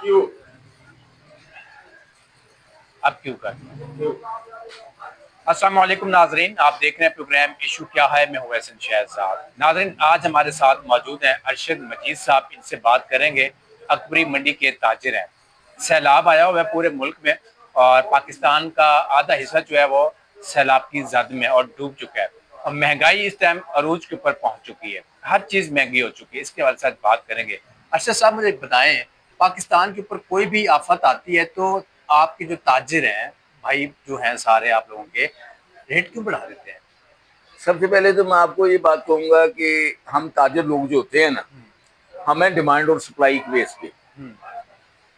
क्यों? अब क्यों कर। अस्सलाम वालेकुम नाजरीन, आप देख रहे हैं प्रोग्राम इशू क्या है। मैं हूं एहसन शहजाद। नाजरीन, आज हमारे साथ मौजूद हैं अरशद मजीद साहब। इनसे बात करेंगे। अकबरी मंडी के ताजिर हैं। सैलाब आया हुआ है पूरे मुल्क में और पाकिस्तान का आधा हिस्सा जो है वो सैलाब की जद में और डूब चुका है और महंगाई इस टाइम अरूज के ऊपर पहुंच चुकी है। हर चीज महंगी हो चुकी है। इसके बारे में बात करेंगे। अरशद साहब, मुझे बताएं, पाकिस्तान के ऊपर कोई भी आफत आती है तो आपके जो ताजिर हैं, भाई जो हैं सारे आप लोगों के, रेट क्यों बढ़ा देते हैं? सबसे पहले तो मैं आपको ये बात कहूंगा कि हम ताजिर लोग जो होते हैं ना, हमें डिमांड और सप्लाई के बेस पे,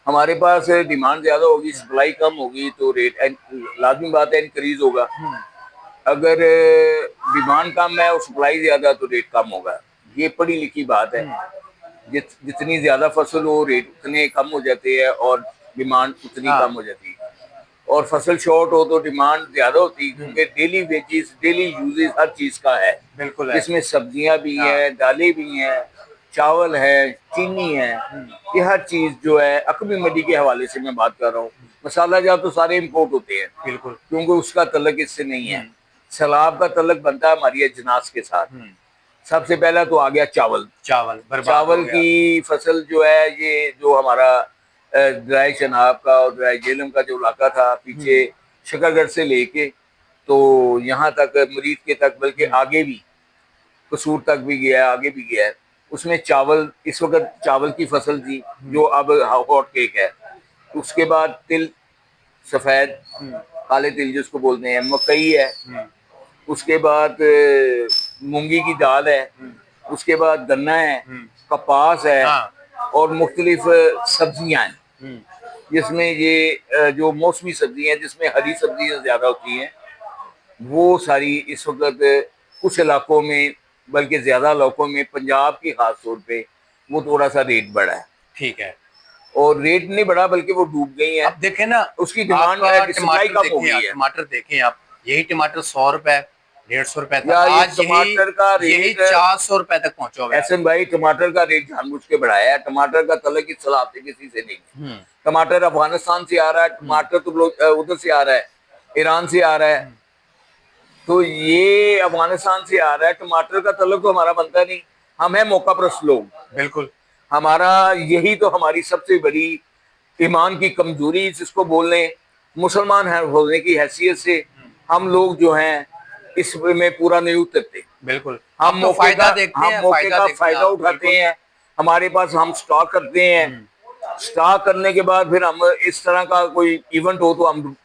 हमारे पास डिमांड ज्यादा होगी, सप्लाई कम होगी तो रेट लाजमी बात है इंक्रीज होगा। अगर डिमांड कम है और सप्लाई ज्यादा तो रेट कम होगा। ये पढ़ी लिखी बात है। जितनी ज्यादा फसल हो रेट उतने कम हो जाते हैं और डिमांड उतनी हाँ। कम हो जाती है। और फसल शॉर्ट हो तो डिमांड ज्यादा होती है, क्योंकि डेली वेजेस डेली यूजेस हर चीज का है, बिल्कुल है। जिसमें सब्जियां भी हाँ। हैं, दालें भी हैं, चावल है, चीनी है। ये हर चीज जो है, अकबरी मंडी के हवाले से मैं बात कर रहा हूँ। मसाला जात तो सारे इम्पोर्ट होते हैं, बिल्कुल। क्योंकि उसका तल्लक इससे नहीं है। सैलाब का तल्लक बनता है हमारी अजनास के साथ। सबसे पहला तो आ गया चावल। चावल बर्बाद हो चावल गया। की फसल जो है, ये जो हमारा ड्राई शनाब का और ड्राई जेलम का जो इलाका था पीछे, शकरगढ़ से लेके तो यहाँ तक मुरीद के तक, बल्कि आगे भी कसूर तक भी गया है, आगे भी गया है। उसमें चावल, इस वक्त चावल की फसल थी जो अब हॉट केक है। उसके बाद तिल, सफेद काले तिल जिसको बोलते हैं, मकई है। उसके बाद मूंगी की दाल है। उसके बाद गन्ना है, कपास है, हाँ। और मुख्तलिफ सब्जियां हैं, जिसमें ये जो मौसमी सब्जियां हैं, जिसमें हरी सब्जियां ज्यादा होती हैं, वो सारी इस वक्त कुछ इलाकों में, बल्कि ज्यादा इलाकों में, पंजाब की खास तौर पे वो थोड़ा सा रेट बढ़ा है। ठीक है। और रेट नहीं बढ़ा बल्कि वो डूब गई है। अब देखें ना, उसकी डिमांड, आपका सप्लाई टमाटर कम हो देखें, गई आप है। टमाटर देखें, आप यही टमाटर 100 रुपए 150 रुपए था, या ये आज यही टमाटर का यही रेट, 400 रुपए तक पहुंचा हुआ है। एहसन भाई, टमाटर का रेट जानबूझ के बढ़ाया है। टमाटर का तलक इस सलाब से किसी से नहीं है। टमाटर अफगानिस्तान से आ रहा है, टमाटर तो उधर से आ रहा है, ईरान से आ रहा है। तो ये अफगानिस्तान से आ रहा है, टमाटर का तलक तो हमारा बनता नहीं। हम है मौका परस्त लोग। बिल्कुल। हमारा यही तो हमारी सबसे बड़ी ईमान की कमजोरी जिसको बोल रहे, मुसलमान है होने की हैसियत से हम लोग जो हैं इसमें पूरा नहीं उतरते। बिल्कुल, आप तो फायदा देखते हम हैं, मौके फायदा का देखते हैं फायदा आप। उठाते बिल्कुल। हैं। हमारे पास हम स्टॉक करते हैं। स्टॉक करने के बाद फिर हम इस तरह का कोई इवेंट हो तो हम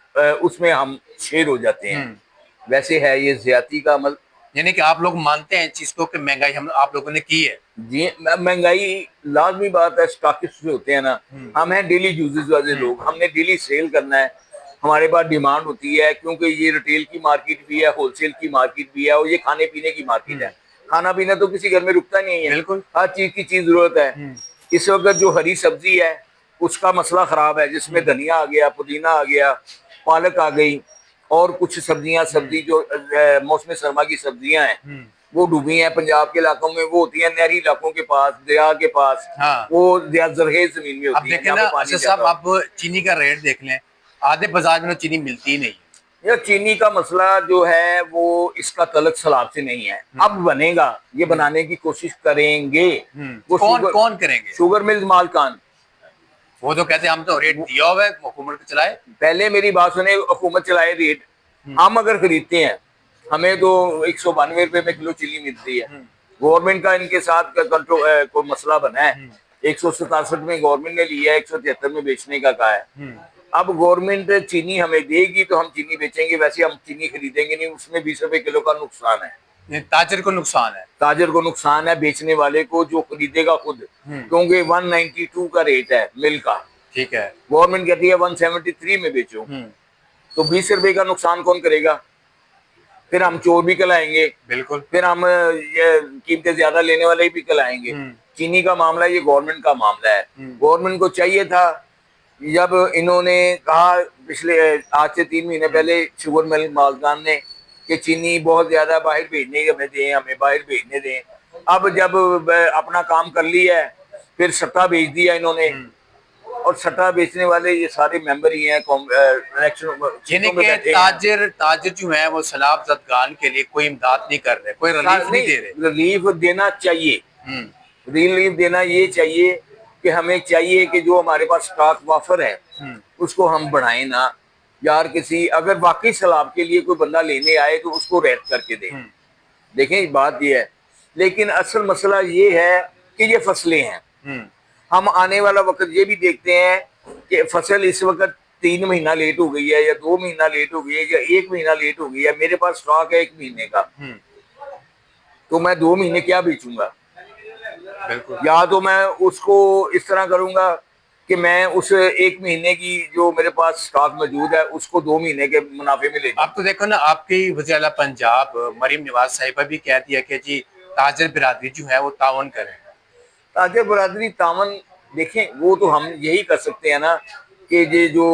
उसमें हम शेर हो जाते हैं। वैसे है ये ज्यादती का अमल। यानी कि आप लोग मानते हैं चीज को कि महंगाई हम आप लोगों ने की है। जी, महंगाई लाजमी बात है। स्टॉकिस्ट जो होते हैं ना, हम हैं डेली यूजेस वाले लोग, हमने डेली सेल करना है। हमारे पास डिमांड होती है, क्योंकि ये रिटेल की मार्केट भी है, होलसेल की मार्केट भी है, और ये खाने पीने की मार्केट है। खाना पीना तो किसी घर में रुकता नहीं है। बिल्कुल। हर चीज की चीज जरूरत है। इस वक्त जो हरी सब्जी है उसका मसला खराब है, जिसमें धनिया आ गया, पुदीना आ गया, पालक आ गई, और कुछ सब्जियां, सब्जी जो मौसम सरमा की सब्जियां हैं वो डूबी हैं। पंजाब के इलाकों में वो होती है, नहरी इलाकों के पास, दरिया के पास, हाँ। वो जरखेज जमीन में अब होती है देखें जहाँ ना पे पानी अच्छा साहब, ज्यादा हो। आप चीनी का रेट देख लें, आधे बाजार में तो चीनी मिलती ही नहीं है। यह चीनी का मसला जो है वो इसका तलक सलाब से नहीं है, अब बनेगा। ये बनाने की कोशिश करेंगे। वो कौन शुगर कौन करेंगे? शुगर मिल्स मालकान। वो तो कहते हैं हम तो रेट दिया हुआ है, हुकूमत को चलाए। पहले मेरी बात सुने, हुकूमत चलाए रेट। हम अगर खरीदते हैं, हमें तो 192 रुपए में किलो चीनी मिलती है। गवर्नमेंट का इनके साथ कंट्रोल कोई मसला बना है। 167 में गवर्नमेंट ने लिया है, 173 में बेचने का कहा है। अब गवर्नमेंट चीनी हमें देगी तो हम चीनी बेचेंगे, वैसे हम चीनी खरीदेंगे नहीं। उसमें 20 रुपए किलो का नुकसान है। ये ताजर को नुकसान है। ताजर को नुकसान है, बेचने वाले को जो खरीदेगा खुद, क्योंकि 192 का रेट है मिल का। ठीक है। गवर्नमेंट कहती है 173 में बेचो, तो 20 रुपए का नुकसान कौन करेगा? फिर हम चोर भी कहलाएंगे। बिल्कुल। फिर हम ये कीमतें ज्यादा लेने वाले भी कहलाएंगे। चीनी का मामला ये गवर्नमेंट का मामला है। गवर्नमेंट को चाहिए था, जब इन्होंने कहा पिछले आज से 3 महीने पहले शुगर मिल मालकान ने कि चीनी बहुत ज्यादा बाहर भेजने हमें दें, हमें बाहर भेजने दें। अब जब अपना काम कर लिया है, फिर सट्टा भेज दिया इन्होंने, और सट्टा बेचने वाले ये सारे मेंबर ही हैं इलेक्शन यानी सीटों में कि बैठे हैं। ताजिर जो है वो सैलाब जदगान के लिए कोई इमदाद नहीं कर रहे, कोई रिलीफ नहीं दे रहे। रिलीफ देना चाहिए, हम्म रिलीफ देना ये चाहिए कि हमें चाहिए कि जो हमारे पास स्टॉक वाफर है उसको हम बढ़ाएं ना यार। किसी अगर वाकई सैलाब के लिए कोई बंदा लेने आए तो उसको रैत करके दे। देखें बात ये है, लेकिन असल मसला ये है कि ये फसलें हैं। हम आने वाला वक्त ये भी देखते हैं कि फसल इस वक्त 3 महीना लेट हो गई है या 2 महीना लेट हो गई है या 1 महीना लेट हो गई है। मेरे पास स्टॉक है 1 महीने का, तो मैं 2 महीने क्या बेचूंगा? बिल्कुल। या तो मैं उसको इस तरह करूंगा कि मैं उस 1 महीने की जो मेरे पास स्टॉक मौजूद है उसको 2 महीने के मुनाफे में ले आप तो देखो ना, आपकी वज़ीर आला पंजाब मरीम नवाज साहिबा भी कह दिया कि जी ताजिर बिरादरी जो है वो तावन करें। ताजिर बरादरी तावन, देखें वो तो हम यही कर सकते हैं ना कि ये जो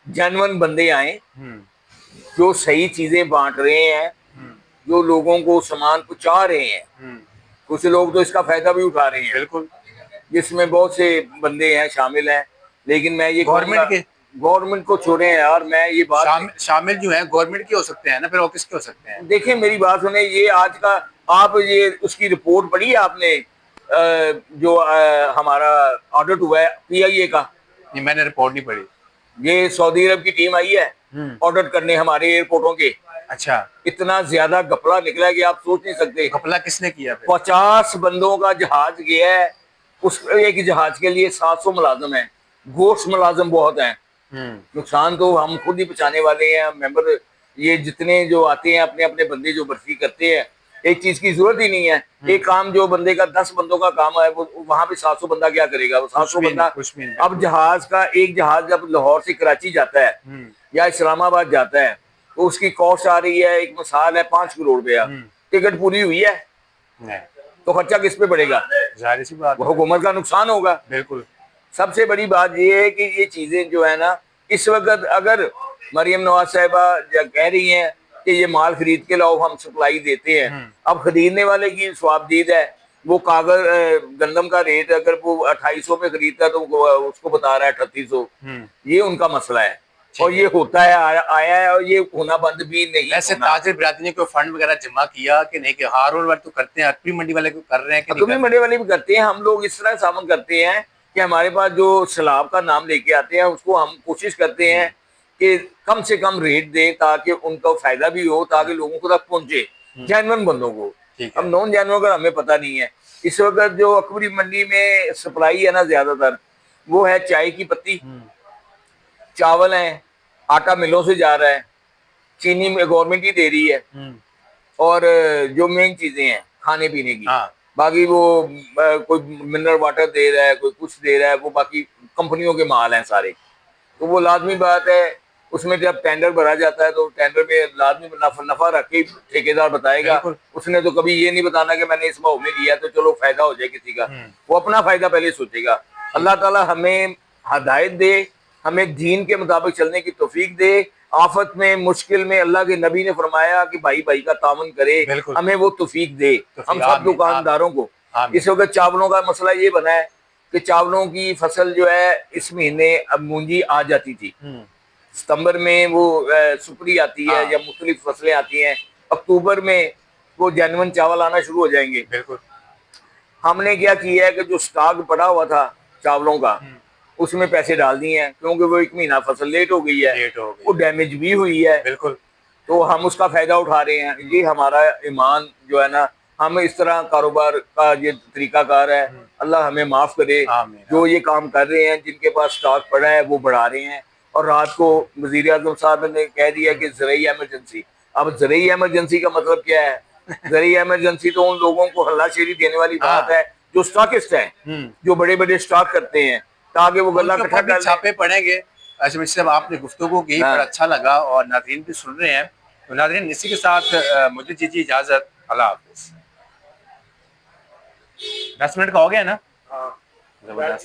जेन्युइन बंदे आए जो सही चीजें बांट रहे हैं, जो लोगों को सामान पहुंचा रहे हैं। कुछ लोग तो इसका फायदा भी उठा रहे हैं, बिल्कुल, जिसमें बहुत से बंदे हैं शामिल हैं। लेकिन मैं ये गवर्नमेंट को छोड़े यार, मैं ये बात शामिल जो है गवर्नमेंट के हो सकते हैं ना, फिर ऑफिस के हो सकते हैं। देखें मेरी बात सुने, ये आज का आप ये उसकी रिपोर्ट पढ़ी है आपने जो हमारा ऑडिट हुआ है PIA का? नहीं, मैंने रिपोर्ट नहीं पढ़ी। ये सऊदी अरब की टीम आई है ऑडिट करने हमारे एयरपोर्टों के। अच्छा, इतना ज्यादा घपला निकला है कि आप सोच नहीं सकते। घपला किसने किया फिर? 50 बंदों का जहाज गया है, उस एक जहाज के लिए 700 मुलाजम है, गोश्त मुलाजम बहुत हैं। नुकसान तो हम खुद ही बचाने वाले हैं मेंबर। ये जितने जो आते हैं अपने अपने बंदे जो भर्ती करते हैं, एक चीज की जरूरत ही नहीं है। एक काम जो बंदे का 10 बंदों का काम है वो वहां पे 700 बंदा क्या करेगा? वो 700 बंदा। अब जहाज का एक जहाज जब लाहौर से कराची जाता है या इस्लामाबाद जाता है तो उसकी कॉस्ट आ रही है, एक मिसाल है 5 करोड़ रुपया। टिकट पूरी हुई है तो खर्चा किस पे पड़ेगा? जाहिर सी बात, हुकूमत का नुकसान होगा। बिल्कुल। सबसे बड़ी बात यह है कि ये चीजें जो है ना, इस वक्त अगर मरियम नवाज साहिबा कह रही हैं कि ये माल खरीद के लाओ, हम सप्लाई देते हैं। अब खरीदने वाले की स्वाबदीद है, वो कागज गंदम का रेट अगर वो 2800 पे खरीदता है तो उसको बता रहा है 3800। ये उनका मसला है और ये होता है, आया है और ये होना बंद भी नहीं। ऐसे ताजिर बिरादरी ने कोई फंड वगैरह जमा किया कि नहीं? कि हारून वाले तो करते हैं, अरबी मंडी वाले को कर रहे हैं कि नहीं? मंडी वाले भी करते हैं। हम लोग इस तरह सामन करते हैं कि हमारे पास जो सैलाब का नाम लेके आते हैं उसको हम कोशिश करते हैं कि कम से कम रेट दें ताकि उनका फायदा भी हो, ताकि लोगों को तक पहुंचे, जेन्युइन बंदों को। अब नॉन जेन्युइन का हमें पता नहीं है। इस वक्त जो अकबरी मंडी में सप्लाई है ना ज्यादातर, वो है चाय की पत्ती, चावल है, आटा मिलों से जा रहा है, चीनी में गवर्नमेंट ही दे रही है, और जो मेन चीजें हैं खाने पीने की, बाकी वो कोई मिनरल वाटर दे रहा है, कोई कुछ दे रहा है, वो बाकी कंपनियों के माल हैं सारे। तो वो लाजमी बात है, उसमें जब टेंडर भरा जाता है तो टेंडर में लाजमी नफा रख के ठेकेदार बताएगा। उसने तो कभी ये नहीं बताना कि मैंने इस भाव में लिया तो चलो फायदा हो जाए किसी का। वो अपना फायदा पहले सोचेगा। अल्लाह ताला हमें हदायत दे, हमें दीन के मुताबिक चलने की तौफीक दे। आफत में, मुश्किल में अल्लाह के नबी ने फरमाया कि भाई भाई का तावन करे, हमें वो तौफीक दे हम सब दुकानदारों को। इस वक्त चावलों का मसला ये बना है कि चावलों की फसल जो है इस महीने अब मूंजी आ जाती थी, सितंबर में वो सुपरी आती है या मुख्तलिफ फसलें आती हैं, अक्टूबर में वो जेन्युइन चावल आना शुरू हो जाएंगे। बिल्कुल। हमने क्या किया है कि जो स्टॉक पड़ा हुआ था चावलों का उसमें पैसे डाल दिए हैं, क्योंकि वो 1 महीना फसल लेट हो गई है, वो डैमेज भी हुई है। बिल्कुल। तो हम उसका फायदा उठा रहे हैं। ये हमारा ईमान जो है ना, हम इस तरह कारोबार का ये तरीकाकार है। अल्लाह हमें माफ करे। जो ये काम कर रहे हैं, जिनके पास स्टॉक पड़ा है वो बढ़ा रहे हैं। और रात को वजीर आजम साहब ने कह दिया कि ज़रूरी एमरजेंसी। अब ज़रूरी एमरजेंसी का मतलब क्या है? ज़रूरी एमरजेंसी तो उन लोगों को हल्लाशेरी देने वाली बात है जो स्टॉकिस्ट हैं, जो बड़े बड़े स्टॉक करते हैं, ताकि वो गला इकट्ठा कर छापे पड़ेंगे। अच्छा मिस्टर साहब, आपने गुफ्तगू की, बड़ा अच्छा लगा और नाज़रीन भी सुन रहे हैं। तो नाज़रीन, इसी के साथ मुझे दीजिए इजाजत। अल्लाह हाफ़िज़। 10 मिनट का हो गया ना? हाँ।